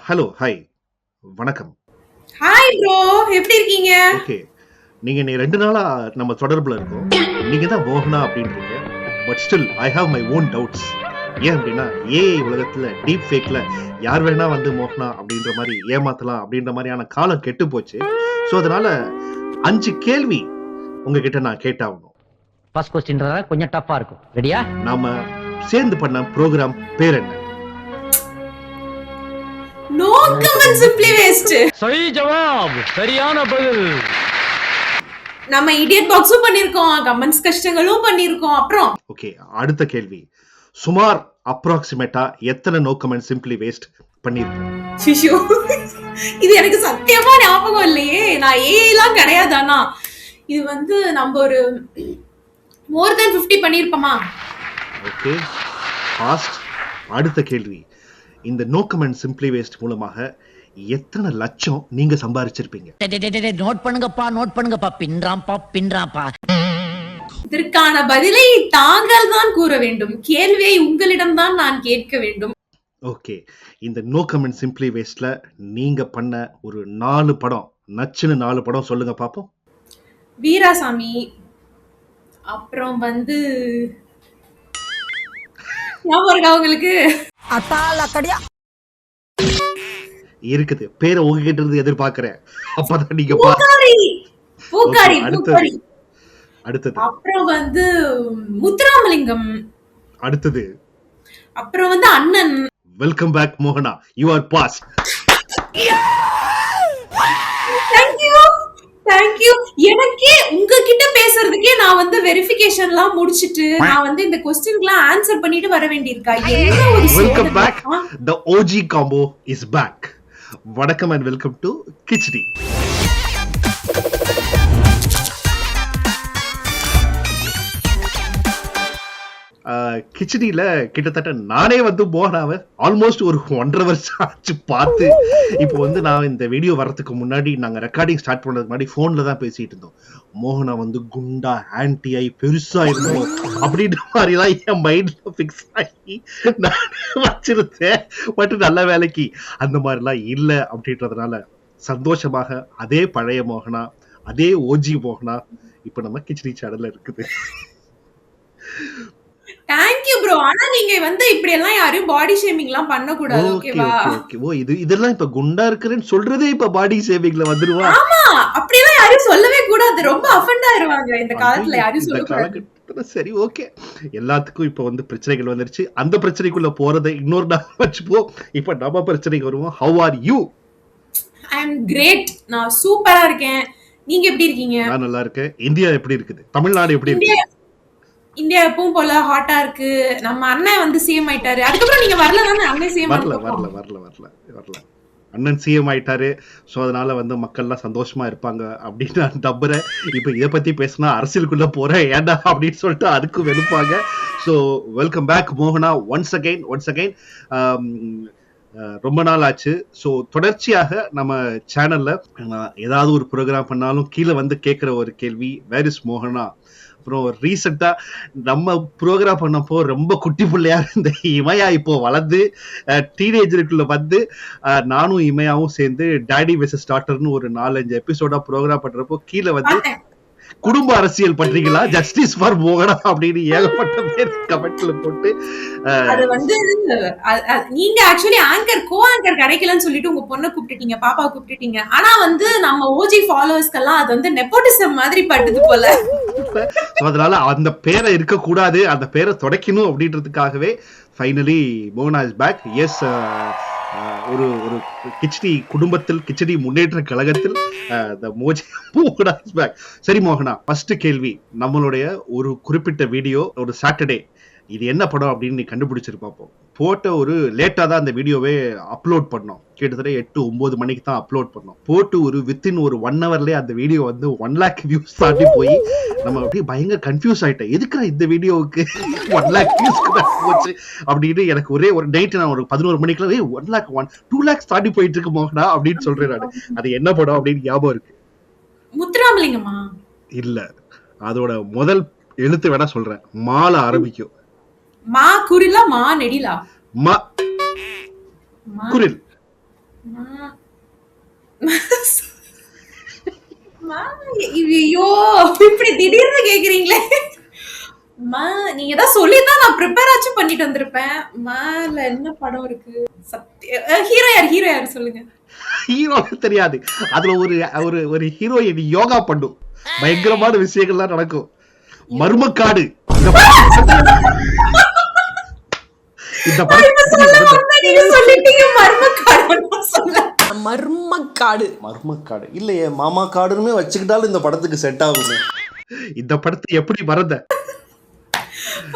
Hello, hi, வணக்கம். Hi bro, எப்படி இருக்கீங்க? ஓகே. நீங்க 2 நாளா நம்ம தொடர்புல இருக்கோம். நீங்க தான் மோகனா அப்படின்றீங்க. But still I have my own doubts. ஏன் அப்படின்னா, ஏஐ உலகத்துல டீப் ஃபேக்ல யார் வேணா வந்து மோகனா அப்படின்ற மாரி ஏமாத்தலாம் அப்படின்ற மாரியான காலம் கெட்டு போச்சு. ஸோ அதனால 5 கேள்வி உங்ககிட்ட நான் கேட்டாகணும். ஃபர்ஸ்ட் கொஸ்டின்றதால கொஞ்சம் டஃப்பா இருக்கும். ரெடியா? நாம சேர்ந்து பண்ண ப்ரோகிராம் பேர் என்ன? No comment simply waste. சரி ஜவாப், சரியான பதில். நம்ம இடியட் பாக்ஸும் பண்ணிருக்கோம், கமெண்ட்ஸ் கஷ்டங்களும் பண்ணிருக்கோம். அப்புறம் ஓகே, அடுத்த கேள்வி. சுமார் அப்ராக்சிமேட்டா எத்தனை நோ கமெண்ட் சிம்பிளி வேஸ்ட் பண்ணிருக்கோம்? சிஷு, இது எனக்கு சத்தியமா ஞாபகம் இல்லையே. நான் ஏஐலாம் கிடையாது. ஆனா இது வந்து நம்ம ஒரு மோர் தென் 50 பண்ணிருப்போமா? Okay, fast. அடுத்த கேள்வி. இந்த நோ கமெண்ட் சிம்பிளி வேஸ்ட் மூலமாக எத்தனை லட்சம் நீங்க சம்பாதிச்சிருப்பீங்க? நோட் பண்ணுங்கப்பா, பின்றாம்பா. இதற்கான பதிலை தாங்கள் தான் கூற வேண்டும். கேள்வியை உங்களிடம் தான் நான் கேட்க வேண்டும். ஓகே, இந்த நோ கமெண்ட் சிம்பிளி வேஸ்ட்ல நீங்க பண்ண ஒரு 4 படம், நச்சுன்னு 4 படம் சொல்லுங்க பாப்போம். வீராசாமி, அப்புறம் வந்து ஞாபகம் இருக்கா உங்களுக்கு? இருக்குது, பேரை உங்ககிட்ட இருந்து எதிர்பார்க்கிறேன். அப்பதான் நீங்க பூக்காரி. Okay, அடுத்தது. அப்புறம் வந்து முத்துராமலிங்கம். அடுத்தது. அப்புறம் வந்து அண்ணன். வெல்கம் பேக் மோகனா, யூ ஆர் பாஸ். தேங்க்யூ. எனக்கே உங்ககிட்ட பேசுறதுக்கே நான் வந்து வெரிஃபிகேஷன்லாம் முடிச்சிட்டு நான் வந்து இந்த क्वेश्चनக்குலாம் ஆன்சர் பண்ணிட்டு வர வேண்டியிருக்கா? என்ன ஒரு welcome back. The OG combo is back. வணக்கம் அண்ட் வெல்கம் டு கிச்சடி. கிச்சடியில கிட்டத்தட்ட நானே வந்து மோகனாவை ஆல்மோஸ்ட் ஒரு 1.5 வருஷம் ஆச்சு பார்த்து. இப்போ வந்து நான் இந்த வீடியோ வர்றதுக்கு முன்னாடி, நாங்க ரெக்கார்டிங் ஸ்டார்ட் பண்றதுக்கு முன்னாடி போன்ல தான் பேசிட்டு இருந்தோம். மோகனா வந்து குண்டா ஆன்டியாய் பெருசா இருந்தோம் அப்படின்ற மாதிரி தான் என் மைண்ட்ல பிக்ஸ் ஆகி நான் வச்சிருந்தேன். பட் நல்ல வேலைக்கு அந்த மாதிரிலாம் இல்லை அப்படின்றதுனால சந்தோஷமாக அதே பழைய மோகனா, அதே ஓஜி மோகனா இப்ப நம்ம கிச்சடி சேனல்ல இருக்குது. Thank you bro. ஆனா நீங்க வந்து இப்படி எல்லாம் யாரையும் பாடி ஷேமிங்லாம் பண்ண கூடாது, ஓகேவா? ஓ, இதெல்லாம் இப்ப குண்டா இருக்கிறேன்னு சொல்றதே இப்ப பாடி ஷேமிங்ல வந்துருவா. ஆமா, அப்படி எல்லாம் யாரையும் சொல்லவே கூடாது. ரொம்ப அஃபெண்ட் ஆயிருவாங்க இந்த காலத்துல. யாரையும் சொல்ல கூடாது. சரி, ஓகே. எல்லாத்துக்கும் இப்ப வந்து பிரச்சனைகள் வந்துருச்சு. அந்த பிரச்சனைக்குள்ள போறதை இன்னொரு நாள் வச்சுப்போம். இப்ப நம்ம பிரச்சனைக்கு வருவோம். How are you? I am great. நான் சூப்பரா இருக்கேன். நீங்க எப்படி இருக்கீங்க? நான் நல்லா இருக்கேன். இந்தியா எப்படி இருக்குது? தமிழ்நாடு எப்படி இருக்கு? இந்தியா எப்பவும் போல ஹாட்டா இருக்கு. நம்ம அண்ணன் வந்து சிஎம் ஆயிட்டாரு. அதுக்கப்புறம் நீங்க வரல தானே? அண்ணன் சிஎம் வரல. அண்ணன் சிஎம் ஆயிட்டாரு. ஸோ அதனால வந்து மக்கள்லாம் சந்தோஷமா இருப்பாங்க அப்படின்னு நான் நம்புறேன். இப்போ இதை பத்தி பேசினா அரசியலுக்குள்ள போறேன் ஏண்டா அப்படின்னு சொல்லிட்டு அதுக்கும் வெளுப்பாங்க. ஸோ வெல்கம் பேக் மோகனா ஒன்ஸ் அகைன். ரொம்ப நாள் ஆச்சு. ஸோ தொடர்ச்சியாக நம்ம சேனல்ல ஏதாவது ஒரு ப்ரோக்ராம் பண்ணாலும் கீழே வந்து கேட்குற ஒரு கேள்வி, வேர் இஸ் மோகனா? அப்புறம் ரீசெண்டா நம்ம ப்ரோக்ராம் பண்ணப்போ ரொம்ப குட்டி பிள்ளையா இருந்த இமயா இப்போ வளர்ந்து டீனேஜருக்குள்ள வந்து நானும் இமயாவும் சேர்ந்து டாடி வெர்சஸ் டாட்டர்னு ஒரு 4-5 எபிசோடா ப்ரோக்ராம் பண்றப்போ கீழே வந்து குடும்ப அரசியல் பண்றீங்களா, ஜஸ்டிஸ் ஃபார் மோகனா அப்படின்னு ஏகப்பட்ட பேர் கமெண்ட்ல போட்டு, அது வந்து நீங்க ஆக்சுவலி கோ ஆங்கர் கிடைக்கலன்னு சொல்லிட்டு உங்க பொண்ணை கூப்பிட்டுட்டீங்க, பாப்பா கூப்பிட்டுட்டீங்க. ஆனா வந்து நம்ம ஓஜி ஃபாலோவர்ஸ்க்கெல்லாம் அது வந்து நெப்போட்டிசம் மாதிரி பட்டுது போல. அதனால அந்த பேரை இருக்க கூடாது, அந்த பேரை துடைக்கணும் அப்படின்றதுக்காகவே ஃபைனலி மோகனா இஸ் பேக். எஸ், ஒரு ஒரு கிச்சடி குடும்பத்தில், கிச்சடி முன்னேற்ற கழகத்தில் மோகனா இஸ் பேக். சரி மோகனா, ஃபர்ஸ்ட் கேள்வி. நம்மளுடைய ஒரு குறிப்பிட்ட வீடியோ ஒரு சாட்டர்டே, இது என்ன படம் அப்படின்னு நீ கண்டுபிடிச்சிருப்பாப்போ போட்ட ஒரு லேட்டா தான் அந்த வீடியோவே அப்லோட் பண்ணோம். கிட்டத்தட்ட 8-9 மணிக்கு தான் அப்லோட் பண்ணோம். போட்டு ஒரு வித்தின் ஒரு 1 ஹவர்லயே அந்த வீடியோ வந்து 1 lakh வியூஸ் தாண்டி போய் நம்ம அப்படியே பயங்கர கன்ஃபியூஸ் ஆயிட்டேன். எதுக்கா இந்த வீடியோவுக்கு 1 lakh வியூஸ் போச்சு அப்படின்னு எனக்கு ஒரே ஒரு நைட் நான் ஒரு 11 மணிக்குள்ள 1 lakh 2 lakhs தாண்டி போயிட்டு இருக்கு மோகனா அப்படின்னு சொல்றேன் நான். அது என்ன படம் அப்படின்னு ஞாபகம் இருக்கு? முத்துராமலிங்கமா? இல்ல, அதோட முதல் எழுத்து வேணா சொல்றேன். மால ஆரம்பிக்கும். மா குரிலா மா நெடிலா? மா குரில். மா- ஐயோ இப்படி திடீர்னு கேக்குறீங்களே. மா நீங்க தான் சொல்லிதான் நான் ப்ரிப்பேர் ஆச்சும் பண்ணிட்டு வந்திருப்பேன். மால என்ன படம் இருக்கு? ஹீரோ யாரு சொல்லுங்க. ஹீரோ தெரியாது. அதுல ஒரு ஒரு ஒரு ஹீரோயின் யோகா பண்ணும், பயங்கரமான விஷயங்கள்லாம் நடக்கும். மர்மக்காடு. இந்த நீங்க சொல்லிட்டீங்க மர்மக்காடு. மர்மக்காடு. மர்மக்காடு இல்லையே, மாமா காடுன்னு வச்சுக்கிட்டாலும் இந்த படத்துக்கு செட் ஆகுமே. இந்த படத்தை எப்படி மறந்த?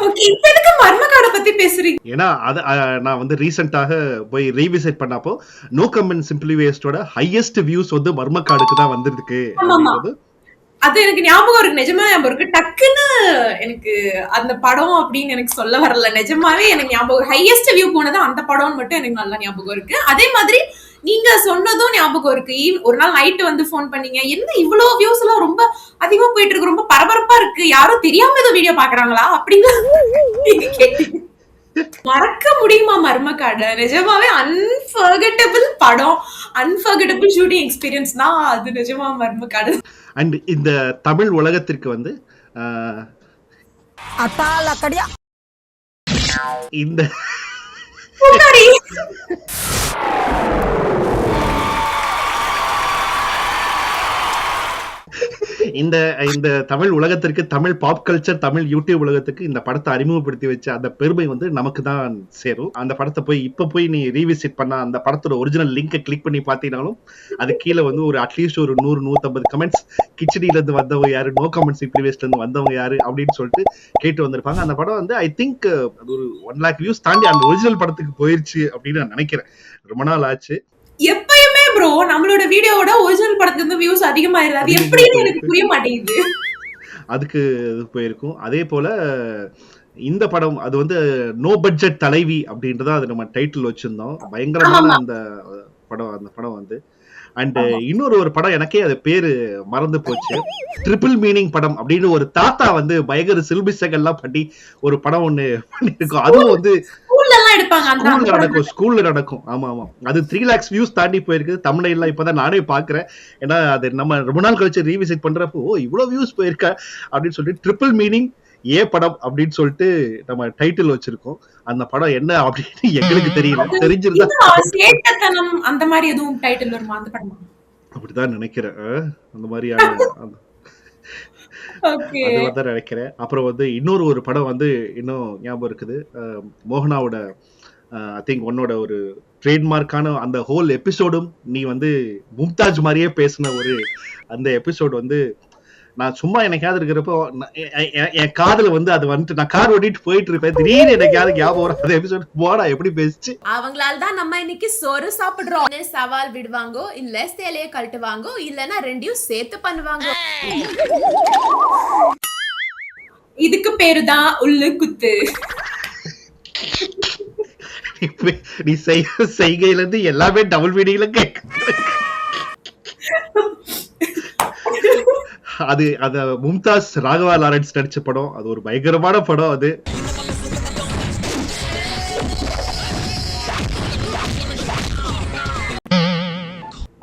ஓகே, இப்ப எதுக்கு மர்மக்காட பத்தி பேசுறீங்க? ஏன்னா அது நான் வந்து ரீசெண்டாக போய் ரீவிசிட் பண்ணப்போ நோ கமெண்ட் சிம்பிளி வேஸ்டோட ஹையஸ்ட் வியூஸ் வந்து மர்மக்காடுக்கு தான் வந்திருக்கு. அது எனக்கு ஞாபகம் இருக்கு, நிஜமா ஞாபகம் இருக்கு. டக்குன்னு எனக்கு அந்த படம் அப்படின்னு எனக்கு சொல்ல வரல. நிஜமாவே எனக்கு ஞாபகம், ஹையஸ்ட் வியூ போனது அந்த படம்னு மட்டும் எனக்கு நல்லா ஞாபகம் இருக்கு. அதே மாதிரி நீங்க சொன்னதும் ஞாபகம் இருக்கு. ஒரு நாள் நைட்டு வந்து போன் பண்ணீங்க, என்ன இவ்வளவு வியூஸ் எல்லாம் ரொம்ப அதிகமா போயிட்டு இருக்கு, ரொம்ப பரபரப்பா இருக்கு, யாரும் தெரியாம ஏதோ வீடியோ பாக்குறாங்களா அப்படின்னு நீங்க கேட்டீங்க. மறக்க முடியுமா மர்மக்காடு? நிஜமாவே அன்ஃபர்கெட்டபிள் படம், அன்ஃபர்கெட்டபிள் ஷூட்டிங் எக்ஸ்பீரியன்ஸ் தான் அது. நிஜமா மர்மக்காடு. அண்ட் இந்த தமிழ் உலகத்திற்கு வந்து இந்த இந்த இந்த தமிழ் உலகத்திற்கு, Tamil pop culture, Tamil YouTube உலகத்துக்கு இந்த படத்தை அறிமுகப்படுத்தி வச்ச அந்த பெருமை வந்து நமக்கு தான் சேரும். அந்த படத்தை போய் நீ ரீவிசிட் பண்ணா அந்த படத்தோட ஒரிஜினல் லிங்கை கிளிக் பண்ணி பார்த்தீங்கன்னாலும் அது கீழே வந்து ஒரு அட்லீஸ்ட் ஒரு 100-150 கமெண்ட்ஸ், கிச்சடியில இருந்து வந்தவங்க யாரு, நோ கமெண்ட்ஸ் சிம்பிளி வேஸ்ட்ல இருந்து வந்தவங்க யாரு அப்படின்னு சொல்லிட்டு கேட்டு வந்திருப்பாங்க. அந்த படம் வந்து ஐ திங்க் அது ஒரு 1 lakh வியூஸ் தாண்டி அந்த ஒரிஜினல் படத்துக்கு போயிருச்சு அப்படின்னு நான் நினைக்கிறேன். ரொம்ப நாள் ஆச்சு. எப்பயுமே ப்ரோ நம்மளோட வீடியோவோட ஒரிஜினல் படத்துக்கு வந்து வியூஸ் அதிகமாயிருது. அது எப்படின்னு எனக்கு புரிய மாட்டேங்குது. அதுக்கு போயிருக்கும். அதே போல இந்த படம் அது வந்து நோ பட்ஜெட் தலைவி அப்படின்றத அது நம்ம டைட்டில் வச்சிருந்தோம். பயங்கரமான அந்த படம் வந்து அண்ட் இன்னொரு படம் எனக்கே அது பேரு மறந்து போச்சு. ட்ரிபிள் மீனிங் படம் அப்படின்னு ஒரு தாத்தா வந்து பயங்கர சில்பிசங்கள்லாம் பண்ணி ஒரு படம் ஒண்ணு பண்ணிருக்கோம். அதுவும் வந்து ஸ்கூல்ல நடக்கும். ஆமா ஆமா, அது 3 lakhs வியூஸ் தாண்டி போயிருக்கு. தமிழ்ல இப்பதான் நானே பாக்குறேன். ஏன்னா அது நம்ம ரொம்ப நாள் கழிச்சு ரீவிசிட் பண்றப்போ இவ்வளவு வியூஸ் போயிருக்க அப்படின்னு சொல்லிட்டு ட்ரிபிள் மீனிங் படம் அப்படின்னு சொல்லிட்டு நம்ம டைட்டில் வச்சிருக்கோம். அந்த படம் என்ன அப்படின்னு எங்களுக்கு தெரியல. தெரிஞ்சிருந்தா அந்த மாதிரி எதுவும் டைட்டில் வருமா அந்த படம்? அப்படிதான் நினைக்கிறேன். அந்த மாதிரியான அதுதான் நினைக்கிறேன். அப்புறம் வந்து இன்னொரு படம் வந்து இன்னும் ஞாபகம் இருக்குது. மோகனாவோட ஐ திங்க் உன்னோட ஒரு ட்ரேட்மார்க்கான அந்த ஹோல் எபிசோடும் நீ வந்து மும்தாஜ் மாதிரியே பேசின அந்த எபிசோடு வந்து நான் சும்மா எனக்காவது இருக்கிறப்போ என் காதுல வந்து அது வந்துட்டு நான் கார் ஓட்டிட்டு போயிட்டு இருப்பேன். திடீர்னு எனக்காவது ஞாபகம் வரும் அந்த எபிசோட். போடா எப்படி பேசிச்சு. அவங்களால தான் நம்ம இன்னைக்கு சோறு சாப்பிடுறோம். சவால் விடுவாங்கோ, இல்ல சேலைய கழட்டுவாங்கோ, இல்லன்னா ரெண்டையும் சேர்த்து பண்ணுவாங்க. இதுக்கு பேரு தான் உள்ளு குத்து. நீ செய்கையில இருந்து எல்லாமே டபுள் மீனிங்ல கேட்க. அது மும்தாஸ் ராகவா லாரன்ஸ் நடிச்ச படம். அது ஒரு பயங்கரமான படம். அது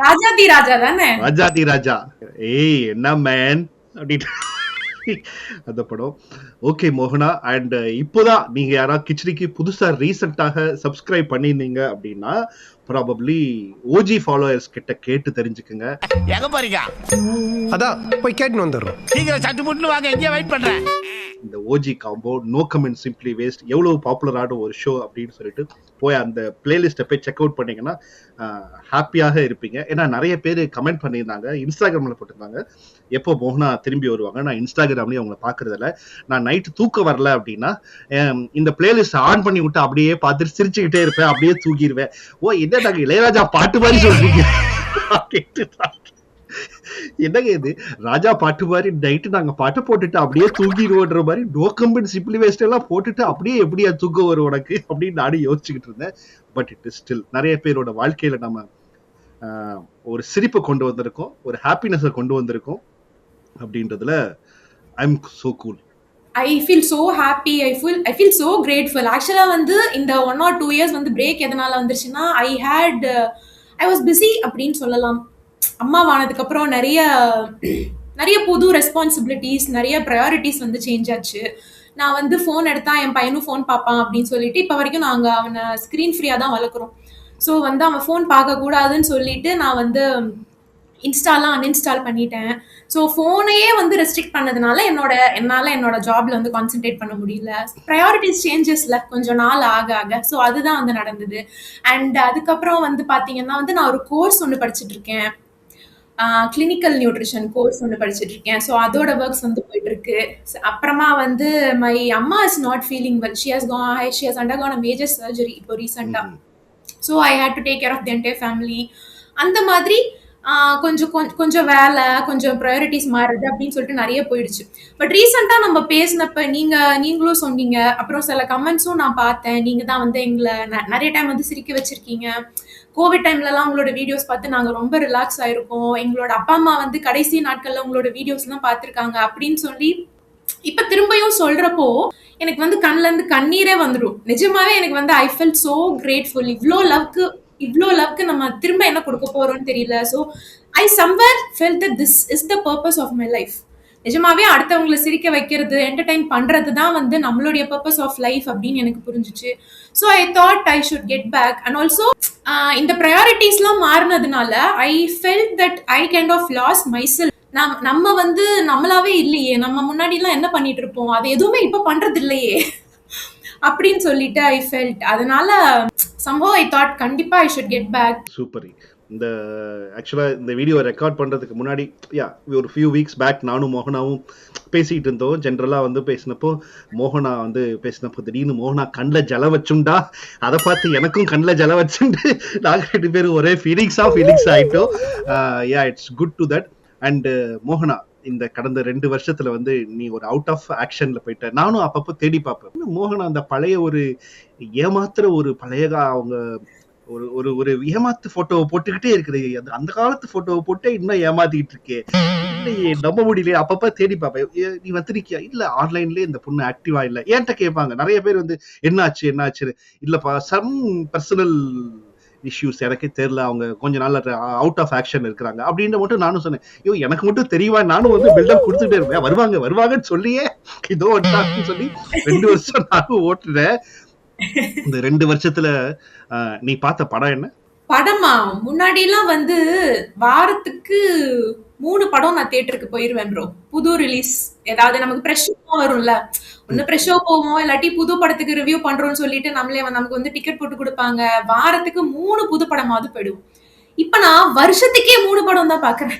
ராஜாதி ராஜா தானே? ராஜாதி ராஜா. ஏய் என்ன மேன் அப்படின்னு அந்த படம். ஓகே மோகனா, அண்ட் இப்போதான் நீங்க யாராவது கிச்சடிக்கு புதுசா ரீசெண்டாக சப்ஸ்கிரைப் பண்ணிருந்தீங்க அப்படின்னா ப்ராபப்ளி ஓஜி ஃபாலோவர்ஸ் கிட்ட கேட்டு தெரிஞ்சுக்குங்க. எங்க போறீங்க? அதான் போய் கேட்டு வந்துடுறோம். சீக்கிரம் சட்டு முட்டு வாங்க, இங்கே வெயிட் பண்றேன். இந்த OG combo no comment simply waste எவ்வளவு பாப்புலரான ஒரு ஷோ அப்படின்னு சொல்லிட்டு போய் அந்த பிளேலிஸ்ட்டை போய் செக் அவுட் பண்ணீங்கன்னா ஹாப்பியாக இருப்பீங்க. ஏன்னா நிறைய பேர் கமெண்ட் பண்ணியிருந்தாங்க, இன்ஸ்டாகிராம்ல போட்டிருந்தாங்க எப்போ மோகனா திரும்பி வருவாங்க. நான் இன்ஸ்டாகிராம்லயும் அவங்களை பாக்குறதில்ல. நான் நைட்டு தூக்கம் வரல அப்படின்னா இந்த பிளேலிஸ்ட் ஆன் பண்ணி விட்டு அப்படியே பார்த்துட்டு சிரிச்சுக்கிட்டே இருப்பேன், அப்படியே தூக்கிடுவேன். ஓ என்ன நாங்க இளையராஜா பாட்டு மாதிரி சொல்றீங்க என்னங்க இது ராஜா பாட்டு மாதிரி நைட்டு நாங்க பாட்டு போட்டுட்டு அப்படியே தூங்கிடுவோன்ற மாதிரி நோ கமெண்ட் சிம்பிளி வேஸ்ட் எல்லாம் போட்டுட்டு அப்படியே எப்படியா தூக்கம் வரும் உனக்கு அப்படின்னு நானும் யோசிச்சுக்கிட்டு இருந்தேன். பட் இட் இஸ் ஸ்டில் நிறைய பேரோட வாழ்க்கையில நம்ம ஒரு சிரிப்பை கொண்டு வந்திருக்கோம், ஒரு ஹாப்பினஸை கொண்டு வந்திருக்கோம் அப்படின்றதுல I am so cool. I feel so happy. I feel so grateful. Actually வந்து இந்த 1 or 2 years வந்து பிரேக் எதனால வந்துருச்சுன்னா I had I was busy அப்படின்னு சொல்லலாம். அம்மாவானதுக்கு அப்புறம் நிறைய புது ரெஸ்பான்சிபிலிட்டிஸ், நிறைய ப்ரையாரிட்டிஸ் வந்து சேஞ்ச் ஆச்சு. நான் வந்து ஃபோன் எடுத்தா என் பையனும் ஃபோன் பார்ப்பான் அப்படின்னு சொல்லிட்டு இப்போ வரைக்கும் நாங்கள் அவனை ஸ்க்ரீன் ஃப்ரீயாக தான் வளர்க்குறோம். ஸோ வந்து அவன் ஃபோன் பார்க்கக்கூடாதுன்னு சொல்லிட்டு நான் வந்து இன்ஸ்டாலாம் அன்இன்ஸ்டால் பண்ணிட்டேன். ஸோ ஃபோனையே வந்து ரெஸ்ட்ரிக்ட் பண்ணதுனால என்னால் என்னோட ஜாப்ல வந்து கான்சென்ட்ரேட் பண்ண முடியல. ப்ரையாரிட்டிஸ் சேஞ்சஸ்ல கொஞ்சம் நாள் ஆக ஸோ அதுதான் வந்து நடந்தது. அண்ட் அதுக்கப்புறம் வந்து பார்த்தீங்கன்னா வந்து நான் ஒரு கோர்ஸ் ஒன்று படிச்சுட்டு இருக்கேன். கிளினிக்கல் நியூட்ரிஷன் கோர்ஸ் ஒன்று படிச்சுட்டு இருக்கேன். ஸோ அதோட ஒர்க்ஸ் வந்து போயிட்டு இருக்கு. அப்புறமா வந்து மை அம்மா is not feeling well. She has undergone a major surgery இப்போ ரீசெண்டா. So I had to take care of the entire family. அந்த மாதிரி கொஞ்சம் வேலை, கொஞ்சம் ப்ரையாரிட்டிஸ் மாறுது அப்படின்னு சொல்லிட்டு நிறைய போயிடுச்சு. பட் ரீசெண்டாக நம்ம பேசினப்ப நீங்களும் சொன்னீங்க, அப்புறம் சில கமெண்ட்ஸும் நான் பார்த்தேன். நீங்க தான் வந்து எங்களை நிறைய டைம் வந்து சிரிக்க வச்சிருக்கீங்க. கோவிட் டைம்லலாம் உங்களோட வீடியோஸ் பார்த்து நாங்கள் ரொம்ப ரிலாக்ஸ் ஆயிருக்கோம். எங்களோட அப்பா அம்மா வந்து கடைசி நாட்கள்ல உங்களோட வீடியோஸ்லாம் பார்த்துருக்காங்க அப்படின்னு சொல்லி இப்ப திரும்பியும் சொல்றப்போ எனக்கு வந்து கண்ணுல இருந்து கண்ணீரே வந்துடும். நிஜமாவே எனக்கு வந்து ஐ ஃபெல்ட் சோ கிரேட்ஃபுல். இவ்ளோ லவ்க்கு நம்ம திரும்ப என்ன கொடுக்க போறோம்னு தெரியல. So I somewhere felt that this is the purpose of my life. நிஜமாவே அடுத்தவங்களை சிரிக்க வைக்கிறது, என்டர்டைன் பண்றது தான் வந்து நம்மளுடைய பர்பஸ் ஆஃப் லைஃப் அப்படின்னு எனக்கு புரிஞ்சிச்சு. So I thought I should get back. And also இந்த ப்ரையாரிட்டிஸ்லாம் மாறினதுனால I felt that I kind of lost myself. நம்ம வந்து நம்மளாவே இல்லையே, நம்ம முன்னாடிலாம் என்ன பண்ணிட்டு இருப்போம், அது எதுவுமே இப்ப பண்றது இல்லையே அப்படின்னு சொல்லிட்டு ஐ ஃபெல்ட். அதனால somehow I thought கண்டிப்பா I should get back. Super. இந்த ஆக்சுவலாக இந்த வீடியோ ரெக்கார்ட் பண்ணுறதுக்கு முன்னாடி ஒரு ஃபியூ வீக்ஸ் பேக் நானும் மோகனாவும் பேசிகிட்டு இருந்தோம். ஜென்ரலாக வந்து பேசினப்போ மோகனா வந்து பேசினப்போ திடீர்னு மோகனா கண்ணில் ஜல வச்சுண்டா, அதை பார்த்து எனக்கும் கண்ணில் ஜல வச்சுண்டு நாங்கள் 2 பேரும் ஒரே ஃபீலிங்ஸ் ஆகிட்டோம். It's good to that. And மோகனா, இந்த கடந்த 2 வருஷத்துல வந்து நீ ஒரு அவுட் ஆஃப் ஆக்ஷன்ல போயிட்ட. நானும் அப்பப்போ தேடி பார்ப்பேன். மோகனா அந்த பழைய ஒரு ஏமாத்துற ஒரு பழைய அவங்க ஒரு ஏமாத்து போட்டோவை போட்டுக்கிட்டே இருக்குது. அந்த காலத்து போட்டோவை போட்டு இன்னும் ஏமாத்திக்கிட்டு இருக்கே, நம்ப முடியல. அப்பப்ப தேடி பார்ப்பேன், நீ வந்திருக்கியா? இல்ல, ஆன்லைன்லயே இந்த பொண்ணு ஆக்டிவா இல்ல. ஏன்ட்ட கேட்பாங்க நிறைய பேர் வந்து என்னாச்சு இல்லப்பா, சம் பர்சனல் இஷ்யூஸ் எனக்கே தெரியல, அவங்க கொஞ்ச நாள் அவுட் ஆஃப் ஆக்ஷன் இருக்கிறாங்க அப்படின்னு மட்டும் நானும் சொன்னேன். எனக்கு மட்டும் தெரியுமா? நானும் வந்து பில்டப் கொடுத்துட்டே இருப்பேன். வருவாங்கன்னு சொல்லியே இதோ சொல்லி 2 வருஷம் நானும் ஓட்டுறேன். இந்த 2 வருஷத்துல நீ பார்த்த படம் என்ன? படமா? முன்னாடி எல்லாம் வந்து வாரத்துக்கு 3 படம் நான் தியேட்டருக்கு போயிருவேன் ப்ரோ. புது ரிலீஸ் ஏதாவது நமக்கு ப்ரெஷர் வரும்ல, ஒண்ணு ப்ரெஷர் போவோம், இல்லாட்டி புது படத்துக்கு ரிவ்யூ பண்றோம்னு சொல்லிட்டு நமக்கு வந்து டிக்கெட் போட்டு கொடுப்பாங்க. வாரத்துக்கு 3 புது படமாவது போயிடுவோம். இப்ப நான் வருஷத்துக்கே 3 படம் தான் பாக்குறேன்.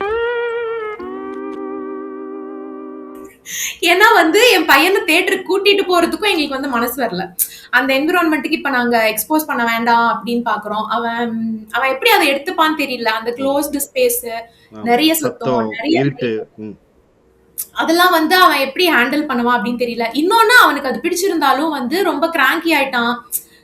ஏன்னா வந்து என் பையனை தியேட்டருக்கு கூட்டிட்டு போறதுக்கும் எங்களுக்கு வந்து மனசு வரல. அந்த என்விரான்மெண்ட்டுக்கு இப்ப நாங்க எக்ஸ்போஸ் பண்ண வேண்டாம் அப்படின்னு பாக்குறோம். அவன் எப்படி அதை எடுத்துப்பான்னு தெரியல. அந்த க்ளோஸ்டு ஸ்பேஸ், நிறைய சத்தம், நிறைய அதெல்லாம் வந்து அவன் எப்படி ஹேண்டில் பண்ணுவான் அப்படின்னு தெரியல. இன்னொன்னு, அவனுக்கு அது பிடிச்சிருந்தாலும் வந்து ரொம்ப கிராங்கி ஆயிட்டான்.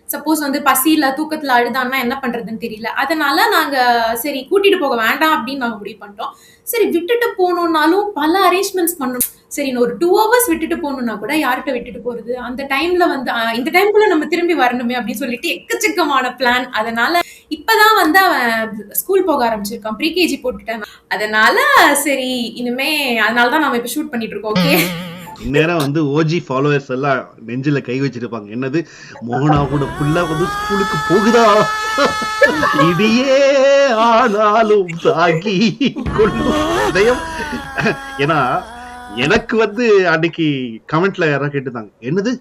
சப்போஸ் வந்து பசியில தூக்கத்துல அழுதான்னா என்ன பண்றதுன்னு தெரியல. அதனால நாங்க சரி கூட்டிட்டு போக வேண்டாம் அப்படின்னு நாங்க முடிவு பண்ணிட்டோம். சரி விட்டுட்டு போகணும்னாலும் பல அரேஞ்ச்மெண்ட்ஸ் பண்ணணும். சரி ஒரு 2 hours விட்டுட்டு போகணும்னா கூட யார்கிட்ட விட்டுட்டு போறது, அந்த டைம்ல வந்து இந்த டைம்குள்ள நம்ம திரும்பி வரணுமே அப்படின்னு சொல்லிட்டு எக்கச்சக்கமான பிளான். அதனால இப்பதான் வந்து அவன் ஸ்கூல் போக ஆரம்பிச்சிருக்கான், ப்ரீகேஜி போட்டுட்டான். அதனால சரி இனிமே அதனாலதான் நம்ம இப்ப ஷூட் பண்ணிட்டு இருக்கோம். ஓகே, இந்நேரம் வந்து ஓஜி ஃபாலோவர்ஸ் எல்லாம் நெஞ்சில கை வச்சிருப்பாங்க. என்னது, மோகனா கூட புள்ள வந்து ஸ்கூலுக்கு போகுதா, இதையே ஆனாலும் தாகி கொள்ளும். ஏன்னா எனக்கு வந்து அன்னைக்கு கமெண்ட்ல யாராவது கேட்டுதாங்க, என்னது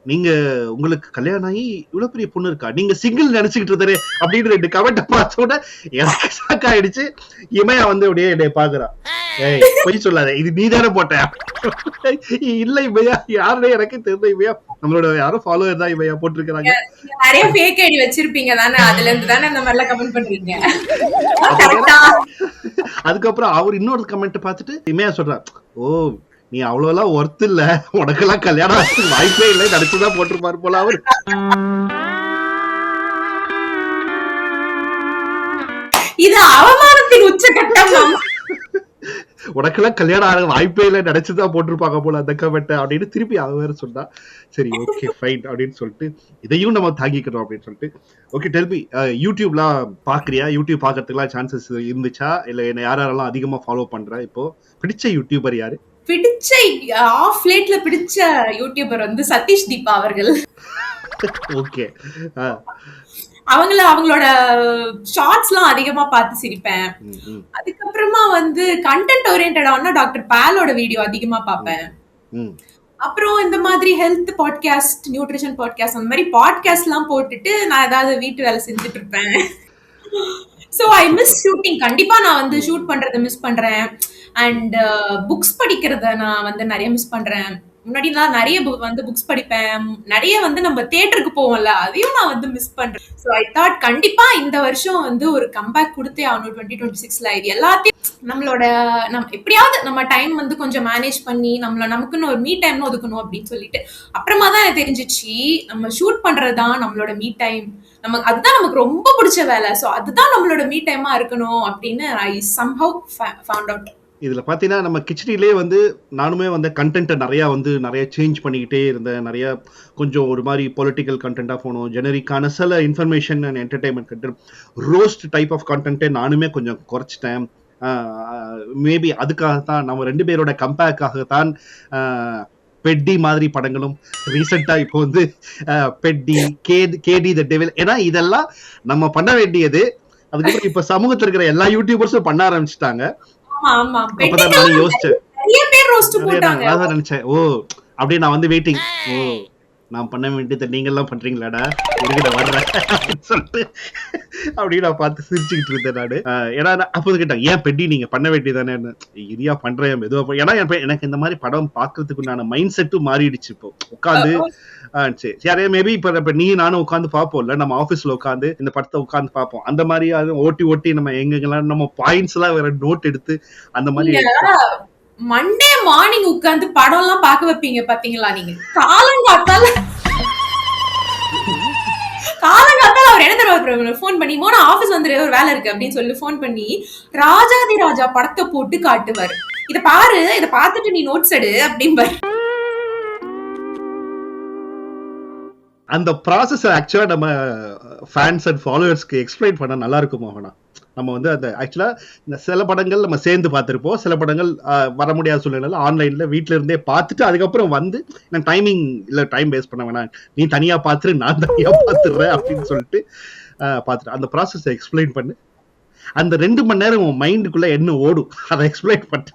நீங்க உங்களுக்கு கல்யாணம் ஆகி இவ்வளவு பெரிய பொண்ணு இருக்கா, நீங்க சிங்கிள் நினைச்சுக்கிட்டு இருந்தாரு அப்படின்னு 2 கமெண்ட் பார்த்தோட எனக்கு ஷாக் ஆயிடுச்சு. இமையா வந்து அப்படியே என்னை பாக்குறான், ஏய் பொய் சொல்லாத, இது நீ தானே போட்ட. இல்ல இமையா, யாருனே எனக்கு தெரியல. இமையா நம்மளோட யாரும் ஃபாலோவர் தான் இமையா போட்டிருக்காங்க. நிறைய ஃபேக் ஐடி வச்சிருப்பீங்க தானே, அதுல இருந்து தானே இந்த மாதிரி எல்லாம் கமெண்ட் பண்றீங்க. அதுக்கப்புறம் அவர் இன்னொரு கமெண்ட் பார்த்துட்டு இமையா சொல்றா, ஓ நீ அவ்வளவுலாம் ஒர்த் இல்ல, உனக்கெல்லாம் கல்யாணம் வாய்ப்பே இல்லை, நடிச்சுதான் போட்டிருப்பாரு போல அவரு. இது அவமானத்தின் உச்சகட்டம். உனக்கெல்லாம் கல்யாணம் ஆக வாய்ப்பே இல்லை, நினைச்சுதான் போட்டிருப்பாங்க போல அந்த கமெண்ட் அப்படின்னு திருப்பி அவ வேற சொன்னா. சரி ஓகே ஃபைன் அப்படின்னு சொல்லிட்டு இதையும் நம்ம தாங்கிக்கிறோம் அப்படின்னு சொல்லிட்டு. ஓகே டெல்மி, யூடியூப்லாம் பாக்குறியா? யூடியூப் பாக்குறதுக்குலாம் சான்சஸ் இருந்துச்சா? இல்ல என்ன யாரெல்லாம் அதிகமா ஃபாலோ பண்ற? இப்போ பிடிச்ச யூடியூபர் யாரு? பிடிச்ச ஆஃப் லேட்ல பிடிச்ச யூடியூபர் வந்து சதீஷ் தீபா அவர்கள். ஓகே, அவங்களோட ஷார்ட்ஸ் எல்லாம் அதிகமா பார்த்து சிரிப்பேன். அதுக்கப்புறமா வந்து கண்டென்ட் ஓரியன்டான டாக்டர் பாலோட வீடியோ அதிகமா பார்ப்பேன். அப்புறம் இந்த மாதிரி ஹெல்த் பாட்காஸ்ட், நியூட்ரிஷன் பாட்காஸ்ட், அந்த மாதிரி பாட்காஸ்ட் எல்லாம் போட்டுட்டு நான் ஏதாவது வீட்டு வேலை செஞ்சுட்டு இருப்பேன். So I miss shooting. கண்டிப்பா நான் வந்து ஷூட் பண்றதை மிஸ் பண்றேன். அண்ட் புக்ஸ் படிக்கிறத நான் வந்து நிறைய மிஸ் பண்றேன். முன்னாடி நான் நிறைய வந்து புக்ஸ் படிப்பேன். நிறைய வந்து நம்ம தியேட்டருக்கு போவோம்ல, அதையும் நான் வந்து மிஸ் பண்றேன். ஸோ ஐ தாட் கண்டிப்பா இந்த வருஷம் வந்து ஒரு கம்பேக் கொடுத்தே ஆகணும் 2026ல. இது எல்லாத்தையும் நம்ம எப்படியாவது நம்ம டைம் வந்து கொஞ்சம் மேனேஜ் பண்ணி நமக்குன்னு ஒரு மீ டைம்னு ஒதுக்கணும் அப்படின்னு சொல்லிட்டு. அப்புறமா தான் எனக்கு தெரிஞ்சிச்சு, நம்ம ஷூட் பண்றதுதான் நம்மளோட மீ டைம். அதுதான் நமக்கு ரொம்ப பிடிச்ச வேலை. ஸோ அதுதான் நம்மளோட மீ டைமா இருக்கணும் அப்படின்னு ஐ சம்ஹவ் ஃபவுண்ட் அவுட். இதுல பாத்தீங்கன்னா நம்ம கிச்சடிலே வந்து நானுமே வந்து கண்டென்ட்டை நிறைய சேஞ்ச் பண்ணிக்கிட்டே இருந்தேன். நிறைய கொஞ்சம் ஒரு மாதிரி பொலிட்டிக்கல் கண்டென்ட்டா போகணும், ஜெனரிக்கான சில information and entertainment content, roast type of கண்டென்ட்டை நானுமே கொஞ்சம் குறைச்சிட்டேன். மேபி அதுக்காகத்தான் நம்ம 2 பேரோட கம்பேக்காகத்தான் பெட்டி மாதிரி படங்களும் ரீசெண்டா இப்போ வந்து பெட்டி, கேடி த டெவில், ஏன்னா இதெல்லாம் நம்ம பண்ண வேண்டியது. அதுக்கப்புறம் இப்ப சமூகத்துல இருக்கிற எல்லா யூடியூபர்ஸும் பண்ண ஆரம்பிச்சுட்டாங்க. அப்பதான் நான் யோசிச்சேன், நினைச்சேன் ஓ அப்படியே நான் வந்து வெயிட்டிங், ஓ நான் பண்ண வேண்டியதை நீங்க எல்லாம் பண்றீங்களாடா, என்கிட்ட வர்றேன் சொல்லிட்டு அப்படின்னு நான் பார்த்து சிரிச்சுக்கிட்டு இருந்தேன் நானு. ஏன்னா அப்போது கேட்டாங்க, ஏன் பெட்டி நீங்க பண்ண வேண்டியதானே, இரியா பண்றேன் மெதுவா. ஏன்னா எனக்கு இந்த மாதிரி படம் பாக்குறதுக்கு நான் மைண்ட் செட்டும் மாறிடுச்சு. இப்போ உட்காந்து சரி மேபி இப்ப நீ நானும் உட்காந்து பாப்போம்ல, நம்ம ஆபீஸ்ல உட்காந்து இந்த படத்தை உட்காந்து பார்ப்போம். அந்த மாதிரி ஓட்டி நம்ம எங்கெங்கெல்லாம் நம்ம பாயிண்ட்ஸ் எல்லாம் வேற நோட் எடுத்து அந்த மாதிரி மண்டே மார்னிங் உட்கார்ந்து படம் எல்லாம் பார்க்க வைப்பீங்க பாத்தீங்களா நீங்க? காலங்காத்தால அவர் என்ன தருவாரு, போன் பண்ணி மோனா ஆபீஸ் வந்துரு ஒரு வேலை இருக்கு அப்படின்னு சொல்லி போன் பண்ணி ராஜாதி ராஜா படத்தை போட்டு காட்டுவாரு. இத பாரு, இத பார்த்துட்டு நீ நோட்ஸ் எடு அப்படிம்பாரு. அந்த ப்ராசஸ் ஆக்சுவலா நம்ம ஃபேன்ஸ் அண்ட் ஃபாலோவர்ஸ்க்கு எக்ஸ்பிளைன் பண்ண நல்லா இருக்கும் மோகனா. நம்ம வந்து அந்த ஆக்சுவலா இந்த சில படங்கள் நம்ம சேர்ந்து பார்த்திருப்போம், சில படங்கள் வர முடியாத சூழ்நிலை ஆன்லைன்ல வீட்டுல இருந்தே பார்த்துட்டு அதுக்கப்புறம் வந்து நான் டைமிங் இல்ல டைம் வேஸ்ட் பண்ண வேணாம், நீ தனியா பார்த்துரு நான் தனியா பார்த்துடுறேன் அப்படின்னு சொல்லிட்டு பார்த்துட்டு அந்த ப்ராசஸ் எக்ஸ்பிளைன் பண்ணு. அந்த 2 மணி நேரம் உன் மைண்டுக்குள்ள என்ன ஓடும் அதை எக்ஸ்பிளைன் பண்ணு.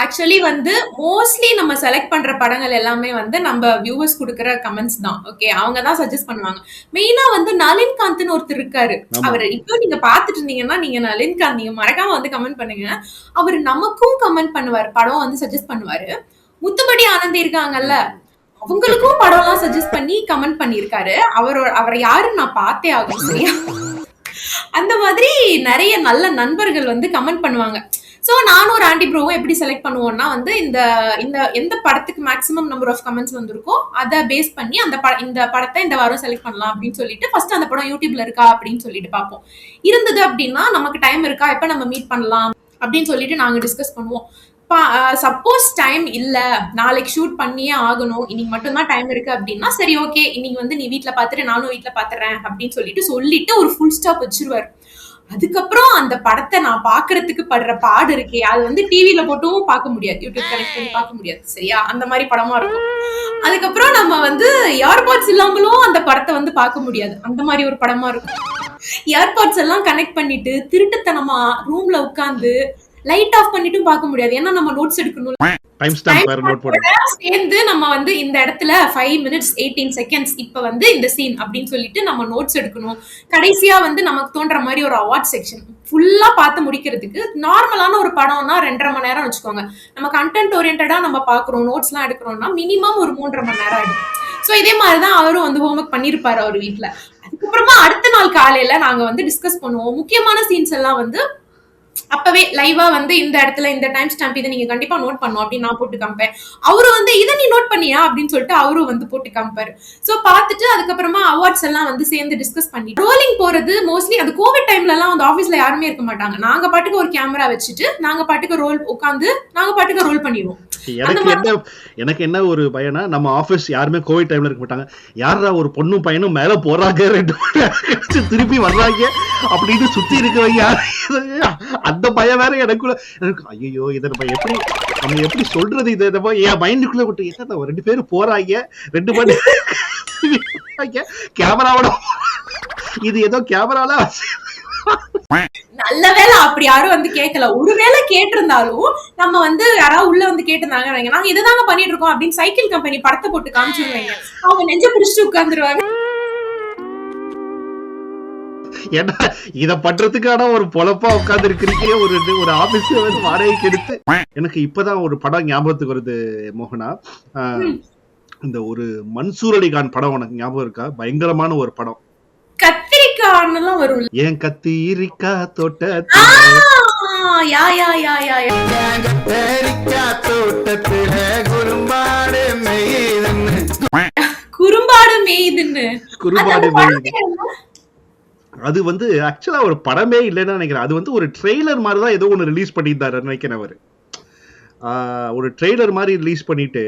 ஆக்சுவலி வந்து மோஸ்ட்லி நம்ம செலக்ட் பண்ற படங்கள் எல்லாமே வந்து நம்ம வியூவர்ஸ் கொடுக்குற கமெண்ட்ஸ் தான். ஓகே, அவங்க தான் சஜஸ்ட் பண்ணுவாங்க. மெயினா வந்து நளின்காந்த்னு ஒருத்தர் இருக்காரு. அவர் இப்போ நீங்க பாத்துட்டு இருந்தீங்கன்னா நீங்க நளின்காந்த் நீங்க மறக்காம வந்து கமெண்ட் பண்ணுங்க. அவர் நமக்கும் கமெண்ட் பண்ணுவாரு, படம் வந்து சஜஸ்ட் பண்ணுவாரு. முத்துப்படி ஆனந்தி இருக்காங்கல்ல, அவங்களுக்கும் படம் எல்லாம் சஜஸ்ட் பண்ணி கமெண்ட் பண்ணிருக்காரு. அவரை யாருன்னு நான் பார்த்தே ஆகும் சரியா. அந்த மாதிரி நிறைய நல்ல நண்பர்கள் வந்து கமெண்ட் பண்ணுவாங்க. சோ நானும் ஒரு ஆண்டி ப்ரோவும் எப்படி செலக்ட் பண்ணுவோம்னா வந்து இந்த எந்த படத்துக்கு மேக்ஸிமம் நம்பர் ஆஃப் கமெண்ட்ஸ் வந்திருக்கோ அதை பேஸ் பண்ணி இந்த படத்தை இந்த வாரம் செலக்ட் பண்ணலாம் அப்படின்னு சொல்லிட்டு ஃபர்ஸ்ட் அந்த படம் யூடியூப்ல இருக்கா அப்படின்னு சொல்லிட்டு பார்ப்போம். இருந்தது அப்படின்னா நமக்கு டைம் இருக்கா, எப்ப நம்ம மீட் பண்ணலாம் அப்படின்னு சொல்லிட்டு நாங்க டிஸ்கஸ் பண்ணுவோம். சப்போஸ் டைம் இல்ல, நாளைக்கு ஷூட் பண்ணியே ஆகணும், இன்னைக்கு மட்டும்தான் டைம் இருக்கு அப்படின்னா சரி ஓகே இன்னைக்கு வந்து நீ வீட்டுல பாத்துட்டு நானும் வீட்டுல பாத்துறேன் அப்படின்னு சொல்லிட்டு ஒரு ஃபுல் ஸ்டாப் வச்சிருவாரு. அதுக்கப்புறம் அந்த படத்தை நான் பாக்குறதுக்கு படுற பாடு இருக்கே, அது வந்து டிவில போட்டும் பார்க்க முடியாது, யூடியூப் கனெக்ட் பண்ணி பார்க்க முடியாது சரியா. அந்த மாதிரி படமா இருக்கும். அதுக்கப்புறம் நம்ம வந்து இயர்பாட்ஸ் இல்லாமலும் அந்த படத்தை வந்து பார்க்க முடியாது, அந்த மாதிரி ஒரு படமா இருக்கும். இயர்பாட்ஸ் எல்லாம் கனெக்ட் பண்ணிட்டு திருட்டுத்தனமா ரூம்ல உட்கார்ந்து லைட் ஆஃப் பண்ணிட்டும் பார்க்க முடியாது, ஏன்னா நம்ம நோட்ஸ் எடுக்கணும். சேர்ந்து நம்ம வந்து இந்த இடத்துல 5 minutes 18 seconds இப்ப வந்து இந்த சீன் அப்படின்னு சொல்லிட்டு நம்ம நோட்ஸ் எடுக்கணும். கடைசியா வந்து நமக்கு தோன்ற மாதிரி ஒரு அவார்ட் செக்ஷன் ஃபுல்லா பார்த்து முடிக்கிறதுக்கு நார்மலான ஒரு படம்னா 2.5 மணி நேரம் வச்சுக்கோங்க. நம்ம கண்டென்ட் ஓரியன்டா நம்ம பாக்குறோம், நோட்ஸ் எல்லாம் எடுக்கிறோம்னா மினிமம் ஒரு 3.5 மணி நேரம் ஆயிடும். சோ இதே மாதிரிதான் அவரும் வந்து ஹோம்ஒர்க் பண்ணிருப்பாரு அவர் வீட்டுல. அதுக்கப்புறமா அடுத்த நாள் காலையில நாங்க வந்து டிஸ்கஸ் பண்ணுவோம். முக்கியமான சீன்ஸ் எல்லாம் வந்து அப்பவே லைவா வந்து இந்த இடத்துல இந்த டைம் ஸ்டாம்ப் இதை நீங்க கண்டிப்பா நோட் பண்ணும் அப்படின்னு நான் போட்டு காமிப்பேன். அவரு வந்து இதை நீ நோட் பண்ணியா அப்படின்னு சொல்லிட்டு அவரும் வந்து போட்டு காமிப்பாரு. சோ பார்த்துட்டு அதுக்கப்புறமா அவார்ட்ஸ் எல்லாம் வந்து சேர்ந்து டிஸ்கஸ் பண்ணி ரோலிங் போறது மோஸ்ட்லி அந்த கோவிட் டைம்ல எல்லாம் அந்த ஆபீஸ்ல யாருமே இருக்க மாட்டாங்க. நாங்க பாட்டுக்கு ஒரு கேமரா வச்சுட்டு நாங்க பாட்டுக்கு ரோல் உட்காந்து நாங்க பாட்டுக்கு ரோல் பண்ணிடுவோம். எனக்கு என்ன ஒரு பயனா, நம்ம ஆபீஸ் யாருமே கோவிட் டைம்ல இருக்க மாட்டாங்க. யாரா ஒரு பொண்ணும் பையனும் மேல போறாங்க, 2 திருப்பி வர்றாங்க அப்படின்னு சுத்தி இருக்கவங்க அந்த பயம் வேற எனக்குள்ள. ஐயோ இதை நம்ம எப்படி சொல்றது, இதை என் மைண்டுக்குள்ள விட்டு என்ன 2 பேரும் போறாங்க, 2 பேர் கேமராவோட, இது ஏதோ கேமரால. நல்ல வேலை அப்படி யாரும் வந்து கேட்கல. ஒருவேளை கேட்டிருந்தாலும் நம்ம வந்து யாராவது உள்ள வந்து கேட்டிருந்தாங்க, நாங்க இதுதாங்க பண்ணிட்டு இருக்கோம் அப்படின்னு சைக்கிள் கம்பெனி படத்தை போட்டு காமிச்சிருவாங்க. அவங்க நெஞ்ச பிடிச்சிட்டு உட்கார்ந்துருவாங்க. ஏன்னா இத பண்றதுக்கான ஒரு பொழப்பா உட்கார்ந்து இருக்கிறீங்க, ஒரு ஆபீஸ் வந்து வாடகைக்கு எடுத்து. எனக்கு இப்பதான் ஒரு படம் ஞாபகத்துக்கு வருது மோகனா. இந்த ஒரு மன்சூர் அலிகான் படம் உனக்கு ஞாபகம் இருக்கா? பயங்கரமான ஒரு படம். கத்திரிக்காய் வரும். ஏன் கத்திரிக்கா தோட்டத்துல குறும்பாடு மேய்துன்னு. அது வந்து ஆக்சுவலா ஒரு படமே இல்லைன்னு நினைக்கிறேன். அது வந்து ஒரு ட்ரெய்லர் மாதிரி தான் ஏதோ ஒன்று ரிலீஸ் பண்ணியிருந்தாரு நினைக்கிறேன் அவரு. ஒரு ட்ரெய்லர் மாதிரி ரிலீஸ் பண்ணிட்டு